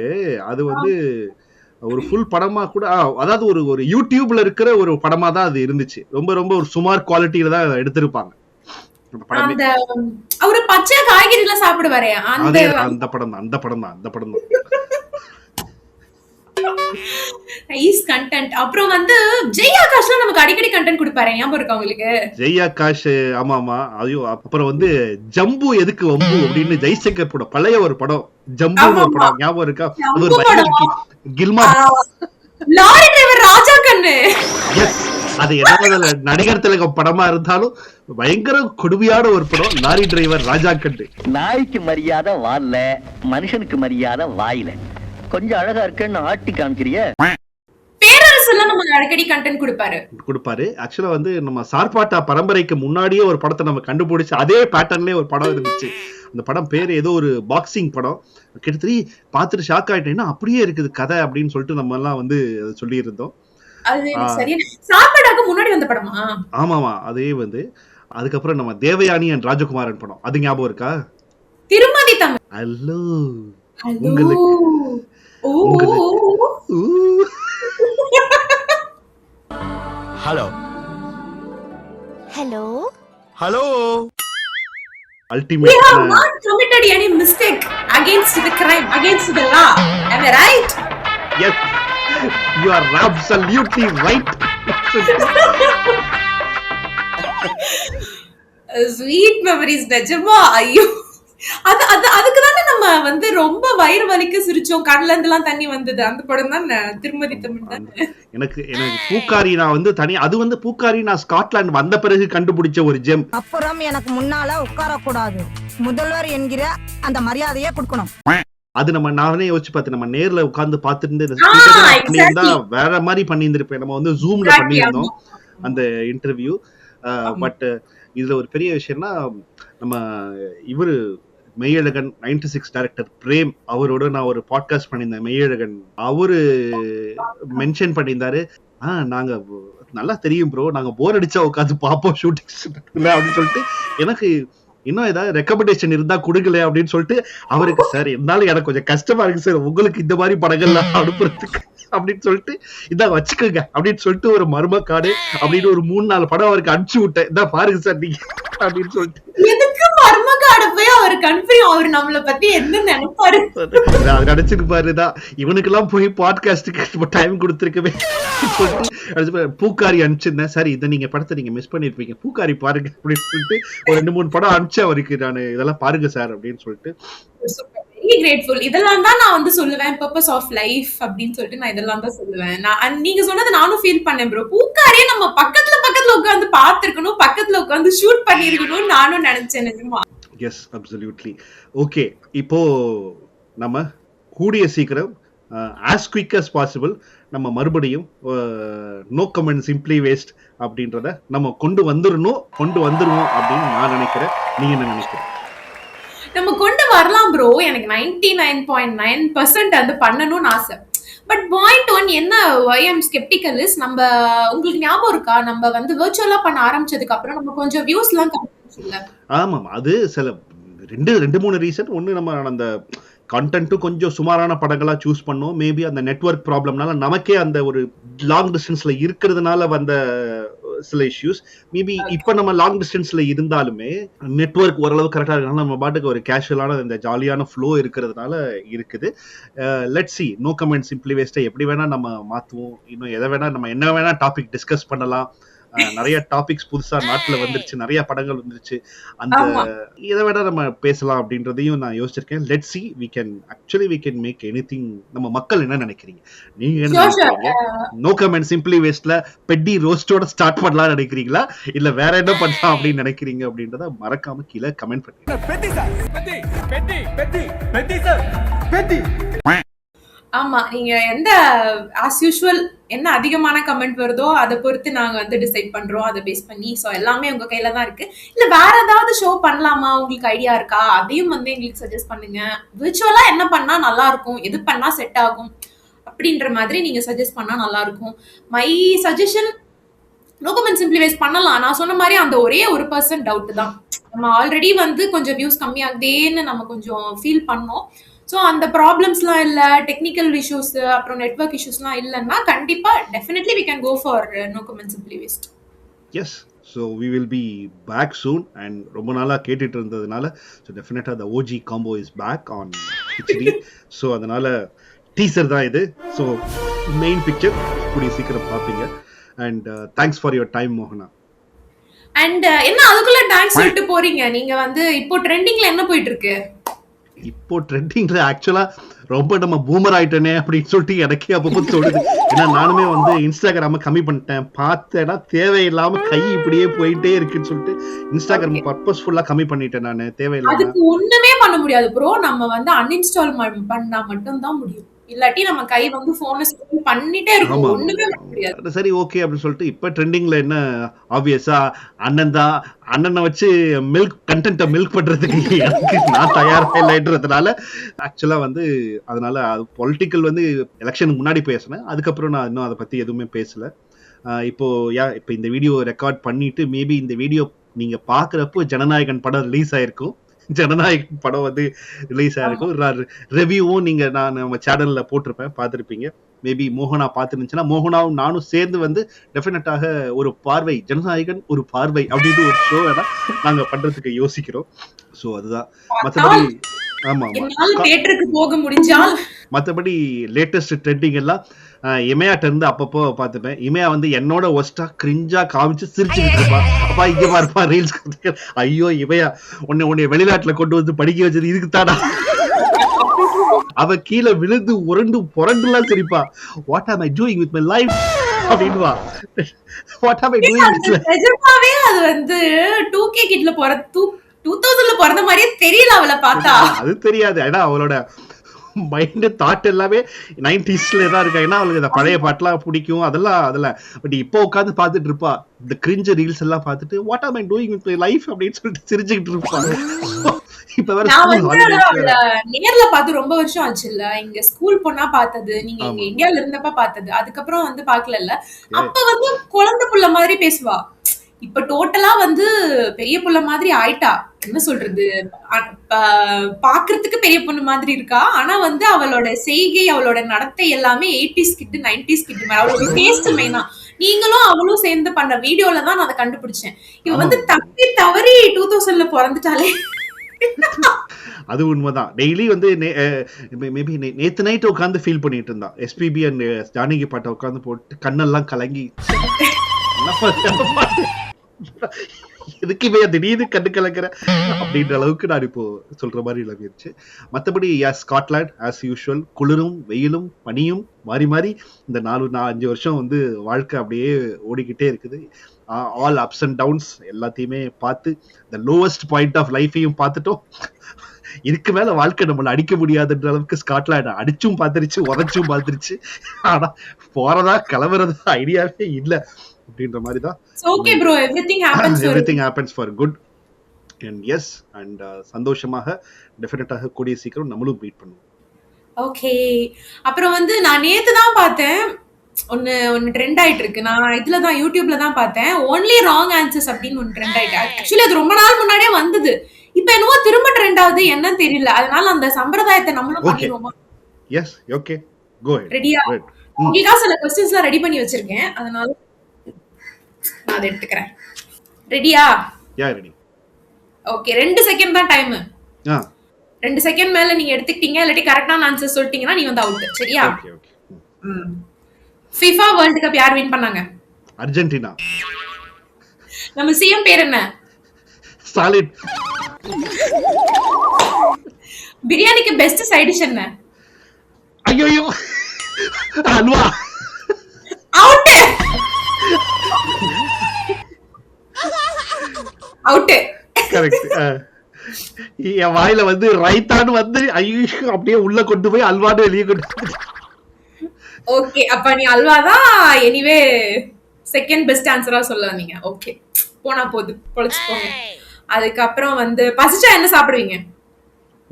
அது வந்து ஒரு ஃபுல் படமா கூட, அதாவது ஒரு யூடியூப்ல இருக்கிற ஒரு படமா தான் அது இருந்துச்சு. ரொம்ப ஒரு சுமார் குவாலிட்டியில தான் எடுத்திருப்பாங்க. அவரு பச்சை காய்கறி எல்லாம் சாப்பிடுவாரே அந்த படம் தான். Nice content. அப்புறம் வந்து ஜெய் ஆகாஷ்லாம் நமக்கு அடிக்கடி கண்டென்ட் கொடுப்பாரு, ஞாபகம் இருக்கா உங்களுக்கு? ஜெய் ஆகாஷ், ஆமாமா. ஐயோ, அப்புறம் வந்து ஜம்பு எதுக்கு வம்பு அப்படின்னு ஜெய்சங்கர் கூட பழைய ஒரு படம் ஜம்பு ஒரு படம் ஞாபகம் இருக்கா? அது ஒரு கில்மா லாரி டிரைவர் ராஜா கண்ணு. அது என்ன நடிகர் திலகம் படமா இருந்தாலும் பயங்கர கொடுமையான ஒரு படம் லாரி டிரைவர் ராஜா கண்ணு. நாய்க்கு மரியாதை வால்ல, மனுஷனுக்கு மரியாதை வாயில. கொஞ்சம் அழகா இருக்குன்னு ஆட்டி காமிக்கிறிய. பேரரசு எல்லாம் நமக்கு அடிக்கடி கண்டென்ட் கொடுப்பாரு. ஆக்சுவலா வந்து நம்ம சார்பாட்டா பரம்பரைக்கு முன்னாடியே ஒரு படத்தை நம்ம கண்டுபிடிச்சு அதே பேட்டர்ன்லயே ஒரு படம் இருந்துச்சு. அந்த படம் பேரு ஏதோ ஒரு பாக்ஸிங் படம். கிட்டத்தட்ட பார்த்துட்டு ஷாக் ஆயிட்டேன்னா அப்படியே இருக்குது கதை அப்படின்னு சொல்லிட்டு நம்ம எல்லாம் வந்து சொல்லி இருந்தோம். முன்னாடி வந்த படமா? ஆமாமா, அதே வந்து அதுக்கப்புறம் நம்ம தேவயானி அண்ட் ராஜகுமாரன் படம், அது ஞாபகம் இருக்கா? திருமதி Tamil. Hello hello hello hello. Ultimate. We have not committed any mistake against the crime, against the law. Am I right? Yes, you are absolutely right. Sweet memories, நிஜமா. ஐயோ, அதுக்கு தானே நம்ம வந்து ரொம்ப வயிறு வலிக்கு சிரிச்சோம், கண்ணுல இருந்து எல்லாம் தண்ணி வந்தது. அந்த படம் தான் திருமதி தமிழ் தான். எனக்கு பூக்காரி நான் வந்து தனி, அது வந்து பூக்காரி நான் ஸ்காட்லாந்து வந்த பிறகு கண்டுபிடிச்ச ஒரு ஜெம். அப்புறம் எனக்கு முன்னால உட்கார கூடாது, முதல்வர் என்கிற அந்த மரியாதையை கொடுக்கணும். அது நானே யோசிச்சு பார்த்தேன், நம்ம நேர்ல உட்கார்ந்து பார்த்துட்டு வேற மாதிரி பண்ணியிருந்திருப்பேன். நம்ம வந்து ஜூம்ல பண்ணியிருந்தோம் அந்த இன்டர்வியூ. பட் இதுல ஒரு பெரிய விஷயம்னா, நம்ம இவரு மெய்யழகன் 96 டைரக்டர் பிரேம் அவரோட நான் ஒரு பாட்காஸ்ட் பண்ணியிருந்தேன். மெய்யழகன் அவரு மென்ஷன் பண்ணியிருந்தாரு, நாங்க நல்லா தெரியும் ப்ரோ, நாங்க போர் அடிச்சா உட்காந்து பார்ப்போம் ஷூட்டிங் அப்படின்னு சொல்லிட்டு. எனக்கு இன்னும் ஏதாவது ரெக்கமெண்டேஷன் இருந்தா கொடுக்கல அப்படின்னு சொல்லிட்டு அவருக்கு, சார் இருந்தாலும் எனக்கு கொஞ்சம் கஷ்டமா இருக்கு சார் உங்களுக்கு இந்த மாதிரி படங்கள்லாம் அனுப்புறதுக்கு அப்படின்னு சொல்லிட்டு, இதான் வச்சுக்கோங்க அப்படின்னு சொல்லிட்டு ஒரு மர்ம காடு அப்படின்னு ஒரு 3-4 படம் அவருக்கு அனுப்பிச்சு விட்டேன். இதான் பாருங்க சார் நீங்க அப்படின்னு சொல்லிட்டு. எதுக்கு மர்ம காடு போய் அவர் கன்ஃபியூம், அவர் நம்மள பத்தி என்ன நினைப்பாரு நினைச்சிட்டு பாருதான், இவனுக்கு எல்லாம் போய் பாட்காஸ்டுக்கு டைம் கொடுத்துருக்கவே சொல்லிட்டு பூக்காரி அனுப்பிச்சிருந்தேன். சரி, இதை நீங்க படத்தை நீங்க மிஸ் பண்ணிருப்பீங்க, பூக்காரி பாருங்க அப்படின்னு சொல்லிட்டு ஒரு 2-3 படம் அனுப்பிச்சு அவருக்கு, நான் இதெல்லாம் பாருங்க சார் அப்படின்னு சொல்லிட்டு. Very grateful. இதெல்லாம் தான் நான் வந்து சொல்லுவேன், பர்பஸ் ஆஃப் லைஃப் அப்படின்னு சொல்லிட்டு நான் இதெல்லாம் தான் சொல்லுவேன். நீங்க சொன்னதை நானும் ஃபீல் பண்ணேன் ப்ரோ. பூக்காரியே நம்ம பக்கத்துல உட்காந்து பார்த்திருக்கணும், பக்கத்துல உட்காந்து ஷூட் பண்ணிருக்கணும் நானும் நினைச்சேன் நிஜமா. S, absolutely. ஓகே, இப்போ நம்ம கூடிய சீக்கிரம் ஆஸ் குவிக் அஸ் பாசிபிள் நம்ம மறுபடியும் நோ கமெண்ட் சிம்பிளி வேஸ்ட் அப்படின்றத நம்ம கொண்டு வந்துருவோம் அப்படின்னு நான் நினைக்கிறேன். நீங்க என்ன நினைக்கிறீங்க? நம்ம கொண்டு வரலாம் ப்ரோ. எனக்கு 99.9% அது பண்ணணும்னு ஆசை. பட் பாயிண்ட் ஒன் என்ன, why I'm skeptical is, நம்ம உங்களுக்கு ஞாபகம் இருக்கா, நம்ம வந்து விர்ச்சுவலா பண்ண ஆரம்பிச்சதுக்கு அப்புறம் நம்ம கொஞ்சம் வியூஸ் எல்லாம் கம்மியாச்சுல்ல. ஆமாம், அது சில 2-3 ரீசன். ஒன்று, நம்ம அந்த கண்டென்ட்டும் கொஞ்சம் சுமாரான படங்களா சூஸ் பண்ணோம். மேபி அந்த நெட்வொர்க் ப்ராப்ளம்னால நமக்கே அந்த ஒரு லாங் டிஸ்டன்ஸ்ல இருக்கிறதுனால வந்த சில இஷ்யூஸ். மேபி இப்ப நம்ம லாங் டிஸ்டன்ஸ்ல இருந்தாலுமே நெட்வொர்க் ஓரளவு கரெக்டா இருக்கனால நம்ம பாட்டுக்கு ஒரு கேஷுவலான இந்த ஜாலியான ஃப்ளோ இருக்கிறதுனால இருக்குது. Let's see, no comment simply வேஸ்ட்டை எப்படி வேணா நம்ம மாத்துவோம். இன்னும் எதை வேணா நம்ம என்ன வேணா டாபிக் டிஸ்கஸ் பண்ணலாம். நிறைய டாபிக்ஸ் புதுசா நாட்டுல வந்துருச்சு, நிறைய படங்கள் வந்துருச்சு. அந்த இதை விட நம்ம பேசலாம் அப்படின்றதையும் நான் யோசிச்சிருக்கேன். Let's see, we can make anything. நம்ம மக்கள் என்ன நினைக்கிறீங்க, நீங்க என்ன நினைக்கிறீங்க? நோ கமெண்ட் சிம்பிளி வேஸ்ட்ல பெட்டி ரோஸ்டோட ஸ்டார்ட் பண்ணலாம்னு நினைக்கிறீங்களா, இல்ல வேற என்ன பண்ணலாம் அப்படின்னு நினைக்கிறீங்க அப்படின்றத மறக்காம கீழே கமெண்ட் பண்ணுங்க. ஆமா, நீங்க எந்த ஆஸ் யூஷுவல் என்ன அதிகமான கமெண்ட் வருதோ அதை பொறுத்து நாங்க வந்து டிசைட் பண்றோம், அதை பேஸ் பண்ணி. ஸோ எல்லாமே உங்க கையில தான் இருக்கு. இல்ல வேற ஏதாவது ஷோ பண்ணலாமா, உங்களுக்கு ஐடியா இருக்கா, அதையும் வந்து எங்களுக்கு சஜஸ்ட் பண்ணுங்க. விர்ச்சுவலா என்ன பண்ணா நல்லா இருக்கும், எது பண்ணா செட் ஆகும் அப்படின்ற மாதிரி நீங்க சஜஸ்ட் பண்ணா நல்லா இருக்கும். My suggestion, no comment simply waste பண்ணலாம். நான் சொன்ன மாதிரி அந்த ஒரே 1% டவுட் தான். நம்ம ஆல்ரெடி வந்து கொஞ்சம் வியூஸ் கம்மியாகுதேன்னு நம்ம கொஞ்சம் ஃபீல் பண்ணோம். ஸோ அந்த ப்ராப்ளம்ஸ்லாம் இல்லை, டெக்னிக்கல் இஷ்யூஸ் அப்புறம் நெட்வொர்க் இஷ்யூஸ்லாம் இல்லைன்னா கண்டிப்பா definitely we can go for no comment simply waste. Yes, so we will be back soon. And ரொம்ப நாளா கேட்டுட்டு இருந்ததுனால so definitely the OG combo is back on HD. so அதனால டீசர் தான் இது. so main picture கூடிய சீக்கிரம் பார்ப்பீங்க. and thanks for your time மோகனா. அண்ட் என்ன அதுக்குள்ள தேங்க்ஸ் சொல்லிட்டு போறீங்க, நீங்க வந்து இப்போ ட்ரெண்டிங்ல என்ன போயிட்டு இருக்கு? இப்போ ட்ரெண்டிங்ல ஆக்சுவலா ரொம்ப நம்ம பூமர் ஆயிட்டனே அப்படின்னு சொல்லிட்டு எனக்கே அப்பப்போ தோணுது. ஏன்னா நானுமே வந்து இன்ஸ்டாகிராம கம்மி பண்ணிட்டேன். பார்த்தேன்னா தேவையில்லாம கை இப்படியே போயிட்டே இருக்குன்னு சொல்லிட்டு இன்ஸ்டாகிராம் பர்பஸ்ஃபுல்லா கம்மி பண்ணிட்டேன் நான். தேவையில்லாம அதுக்கு ஒண்ணுமே பண்ண முடியாது ப்ரோ. நம்ம வந்து அன்இன்ஸ்டால் பண்ணா மட்டும் தான் முடியும். இல்லாட்டி நம்ம கை வந்து போனை ஸ்க்ரோல் பண்ணிட்டே இருக்கும், ஒண்ணுமே பண்ண முடியாது. சரி, ஓகே அப்படின்னு சொல்லிட்டு இப்ப ட்ரெண்டிங்ல என்ன, ஆப்வியஸா அண்ணனை வச்சு மில்க் பண்றதுக்கு எனக்கு நான் தயாரா இல்லைன்றதுனால ஆக்சுவலா வந்து அதனால பொலிட்டிக்கல் வந்து எலெக்ஷனுக்கு முன்னாடி பேசினேன். அதுக்கப்புறம் நான் இன்னும் அதை பத்தி எதுவுமே பேசல. இப்போ இந்த வீடியோ ரெக்கார்ட் பண்ணிட்டு மேபி இந்த வீடியோ நீங்க பாக்குறப்போ ஜனநாயகன் படம் ரிலீஸ் ஆயிருக்கும். ஜனநாயகன் படம் வந்து ரிலீஸ் ஆயிருக்கும். ரிவ்யூவும் நான் நம்ம சேனல்ல போட்டிருப்பேன், பார்த்துருப்பீங்க. மேபி மோகனா பார்த்துருந்துச்சுன்னா மோகனாவும் நானும் சேர்ந்து வந்து டெஃபினட்டாக ஒரு பார்வை, ஜனநாயகன் ஒரு பார்வை அப்படின்னு ஒரு ஷோ வேணா நாங்க பண்றதுக்கு யோசிக்கிறோம். ஸோ அதுதான். மற்றபடி ஆமா தியேட்டருக்கு போக முடிஞ்சால் மற்றபடி லேட்டஸ்ட் ட்ரெண்டிங் எல்லாம் இமையாட்ட இருந்து அப்பப்போ பார்த்துப்பேன். இமையா வந்து என்னோட ஒஸ்டா கிரிஞ்சா காமிச்சு சிரிச்சுக்கிட்டு இருப்பா. அப்பா இங்க பாருப்பா ரீல்ஸ். ஐயோ இமையா, உன்னை வெளிநாட்டுல கொண்டு வந்து படிக்க வச்சது இதுக்கு தானா? அவ கீழே விழுந்து உருண்டு புரண்டுலாம் சிரிப்பா. What am I doing with my life அப்படின்வா. What am I doing with my life. நிஜமாவே அது வந்து 2K கிட்ல 2000ல பிறந்த மாதிரியே தெரியல அவளை பார்த்தா. அது தெரியாது. ஏன்னா அவளோட மைண்ட் தாட் எல்லாமே 90sல தான் இருக்கா. ஏன்னா அவளுக்கு இந்த பழைய பாட்டுலாம் பிடிக்கும், அதெல்லாம். பட் இப்போ உட்காந்து பார்த்துட்டு இருப்பா இந்த கிரிஞ்ச் ரீல்ஸ் எல்லாம் பார்த்துட்டு what am I doing with my life அப்படின்னு சொல்லிட்டு சிரிச்சுக்கிட்டு இருப்பாங்க. இப்ப வேற நேர்ல பார்த்து ரொம்ப வருஷம் ஆச்சு இல்ல, இங்க ஸ்கூல் பொண்ணா பார்த்தது, நீங்க இங்க இந்தியால இருந்தப்ப பார்த்தது, அதுக்கப்புறம் வந்து பாக்கல. அப்ப வந்து குழந்தை புள்ள மாதிரி பேசுவா. இப்ப டோட்டலா வந்து பெரிய புள்ள மாதிரி ஆயிட்டா. என்ன சொல்றது, பாக்குறதுக்கு பெரிய பொண்ணு மாதிரி இருக்கா. ஆனா வந்து அவளோட செய்கை, அவளோட நடத்தை எல்லாமே 80s கிட் 90s கிட். அவளோட டேஸ்ட் மெயினா. நீங்களும் அவளும் சேர்ந்து பண்ண வீடியோல தான் நான் அதை கண்டுபிடிச்சேன். இவ வந்து தவறி 2000ல பிறந்துட்டாலே. அது உண்மைதான். டெய்லி வந்து மேபி நேத்து நைட் உட்காந்து ஃபீல் பண்ணிட்டு இருந்தா. எஸ்பிபி அண்ட் ஜானகி பாட்டை உட்காந்து போட்டு கண்ணெல்லாம் கலங்கி எதுக்குமே திடீர்னு கண்டு கலக்கிற அப்படின்ற அளவுக்கு நான் இப்போ சொல்ற மாதிரி இழந்துருச்சு. மற்றபடி ஸ்காட்லாண்ட் ஆஸ் யூஷுவல் குளிரும் வெயிலும் பனியும் மாறி மாறி இந்த 4-5 வருஷம் வந்து வாழ்க்கை அப்படியே ஓடிக்கிட்டே இருக்குது. ஆல் அப்ஸ் அண்ட் டவுன்ஸ் எல்லாத்தையுமே பார்த்து த லோவஸ்ட் பாயிண்ட் ஆஃப் லைஃபையும் பார்த்துட்டோம். இதுக்கு மேல வாழ்க்கை நம்மள அடிக்க முடியாதுன்ற அளவுக்கு ஸ்காட்லாண்ட் அடிச்சும் பார்த்துருச்சு, உதச்சும் பார்த்துருச்சு. ஆனா போறதா கிளம்புறதா ஐடியாவே இல்லை அப்படின்ற மாதிரி தான். Okay bro, everything happens for good. And yes and சந்தோஷமாக டெஃபினட்டாக கூடிய சீக்கிரம் நம்மளும் மீட் பண்ணுவோம். ஓகே. அப்புறம் வந்து நான் நேத்து தான் பார்த்தேன். ஒன்னு ட்ரெண்ட் ஆயிட்டு இருக்கு. நான் இதுல தான் யூடியூப்ல தான் பார்த்தேன். ஒன்லி ராங் ஆன்சர்ஸ் அப்படின்னு ஒன்னு ட்ரெண்ட் ஆயிட்டு. ஆக்சுவலி அது ரொம்ப நாள் முன்னாடியே வந்தது. இப்ப என்னவோ திரும்ப ட்ரெண்ட் ஆகுது, என்னன்னு தெரியல. அதனால அந்த சம்பிரதாயத்தை நம்மளும் பண்ணிடுவோமா? Yes, okay, go ahead. ரெடியா? உங்களுக்காக சில क्वेश्चंसலாம் ரெடி பண்ணி வச்சிருக்கேன். அதனால நான் அதை எடுத்துக்கிறேன். ரெடியா? யா, ரெடி. ஓகே, 2 செகண்ட் தான் டைம். 2 செகண்ட் மேல நீங்க எடுத்துக்கிட்டீங்க இல்லாட்டி கரெக்டான ஆன்சர் சொல்லிட்டீங்கன்னா நீ வந்து அவுட். சரியா? Okay okay. FIFA world cup யார் வின் பண்ணாங்க? அர்ஜென்டினா. நம்ம சிஎம் பேர் என்ன? சாலிட். பிரியாணிக்கு பெஸ்ட் சைடு டிஷ் என்ன? ஐயோ, அல்வா. அவுட். அவுட். கரெக்ட். என் வாயில வந்து ரைத்தான்னு வந்து ஐயோ அப்படியே உள்ள கொண்டு போய் அல்வான்னு வெளியே கொண்டு. ஓகே, அப்ப நீ அல்வா தான் எனிவே செகண்ட் பெஸ்ட் ஆன்சரா சொல்ல வந்தீங்க. ஓகே, போனா போது, பொழைச்சுக்கோங்க. அதுக்கப்புறம் வந்து பசிச்சா என்ன சாப்பிடுவீங்க?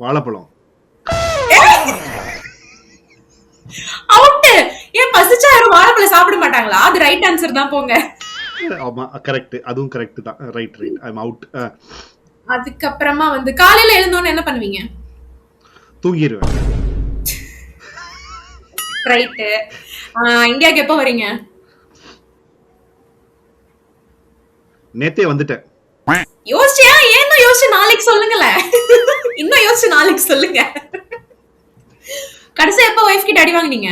வாழைப்பழம். அவுட். ஏன் பசிச்சா யாரும் வாழைப்பழம் சாப்பிட மாட்டாங்களா? அது ரைட் ஆன்சர் தான், போங்க. ஆமா, கரெக்ட், அதுவும் கரெக்ட் தான். ரைட், ஐ அம் அவுட். அதுக்கப்புறமா வந்து காலையில எழுந்தோன்னு என்ன பண்ணுவீங்க? தூங்கிடுவேன். ரைட். இந்தியாக்கு எப்போ வரீங்க? நேத்தே வந்துட்டேன். யோசிச்சியா? ஏன் யோசிச்சு நாளைக்கு சொல்லுங்களேன். இன்னும் யோசிச்சு நாளைக்கு சொல்லுங்க. கடைசி எப்போ வைஃப் கிட்ட அடி வாங்குனீங்க?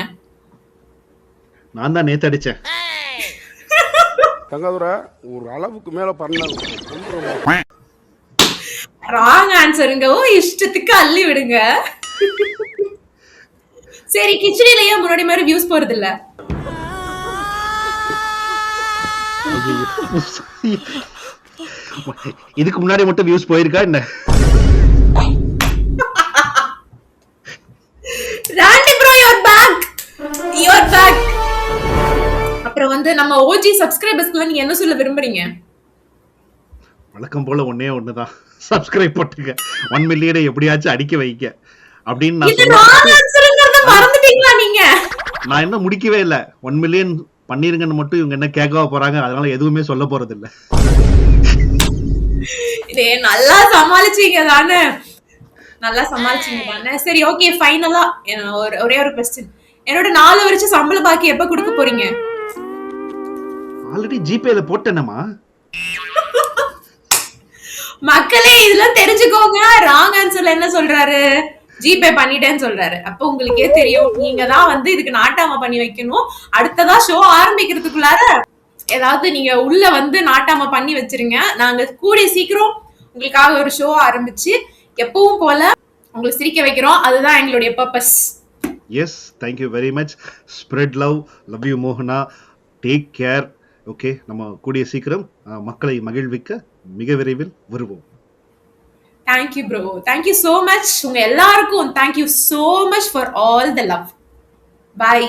நான் தான் நேத்து அடிச்சேன். தங்காதுரா ஒரு அளவுக்கு மேல பண்ண ராங் ஆன்சருங்க. இஷ்டத்துக்கு அள்ளி விடுங்க. சரி, கிச்சடியிலேயே முன்னாடி மாதிரி வியூஸ் போறது இல்ல. இதுக்கு முன்னாடி மட்டும் வியூஸ் போயிருக்கா என்ன? ராண்டி ப்ரோ, யுவர் பேக். அப்புறம் வந்து நம்ம OG சப்ஸ்கிரைபர்ஸ்க்கு நீங்க என்ன சொல்ல விரும்புறீங்க? வழக்கம் போல ஒண்ணுதான், சப்ஸ்கிரைப் பண்ணுங்க. 1 மில்லியனை எப்படியாச்சும் அடிக்க வைக்க அப்படின்னு நான் சொன்னேன். மறந்துட்டீங்களா நீங்க? நான் என்ன முடிக்கவே இல்ல. 1 மில்லியன் பண்ணிருங்கன்னு மட்டும் இவங்க என்ன கேட்கவா போறாங்க? அதனால எதுவுமே சொல்ல போறது இல்ல. இதே நல்லா சமாளிச்சீங்க தானே? நல்லா சமாளிச்சீங்க தானே? சரி, ஓகே, ஃபைனலா ஒரே ஒரு क्वेश्चन. என்னோட 4 வருஷம் சம்பள பாக்கி எப்ப கொடுக்க போறீங்க? ஆல்ரெடி ஜிபேல போட்டேனமா. மக்களே, இதெல்லாம் தெரிஞ்சுக்கோங்க. ராங் ஆன்சர்ல என்ன சொல்றாரு? ஜிபே பண்ணிட்டேன்னு சொல்றாரு. அப்ப உங்களுக்கே தெரியும், நீங்க தான் வந்து இதுக்கு நாட்டாம பண்ணி வைக்கணும். அடுத்ததா ஷோ ஆரம்பிக்கிறதுக்குள்ளார ஏதாவது நீங்க உள்ள வந்து நாட்டாம பண்ணி வச்சிருங்க. நாங்க கூடிய சீக்கிரம் உங்களுக்காக ஒரு ஷோ ஆரம்பிச்சு எப்பவும் போல உங்களுக்கு சிரிக்க வைக்கிறோம். அதுதான் எங்களுடைய purpose. Yes, thank you very much. Spread love. Love you மோகனா. Take care. ஓகே, நம்ம கூடிய சீக்கிரம் மக்களை மகிழ்விக்க மிக விரைவில் வருவோம். Thank you, bro. Thank you so much. உங்க எல்லாருக்கும் thank you so much for all the love. Bye.